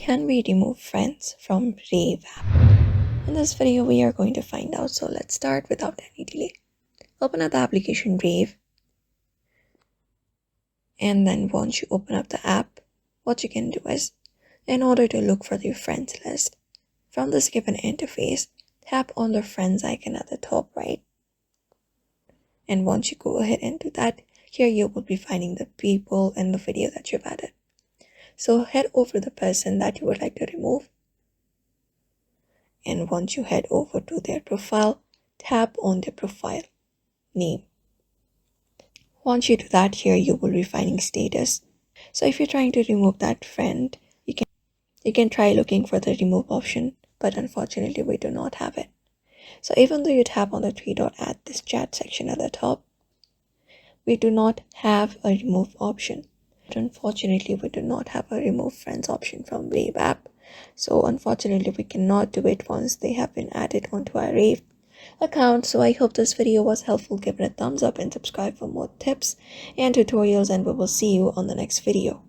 Can we remove friends from Rave App? In this video, we are going to find out. So let's start without any delay. Open up the application Rave. And then once you open up the app, what you can do is, in order to look for your friends list, from this given interface, tap on the friends icon at the top right. And once you go ahead and do that, here you will be finding the people and the video that you've added. So head over to the person that you would like to remove. And once you head over to their profile, tap on their profile name. Once you do that, here you will be finding status. So if you're trying to remove that friend, you can try looking for the remove option, but unfortunately we do not have it. So even though you tap on the three dot at this chat section at the top, we do not have a remove option. Unfortunately, we do not have a remove friends option from Rave app. So unfortunately, we cannot do it once they have been added onto our Rave account. So I hope this video was helpful. Give it a thumbs up and subscribe for more tips and tutorials, and we will see you on the next video.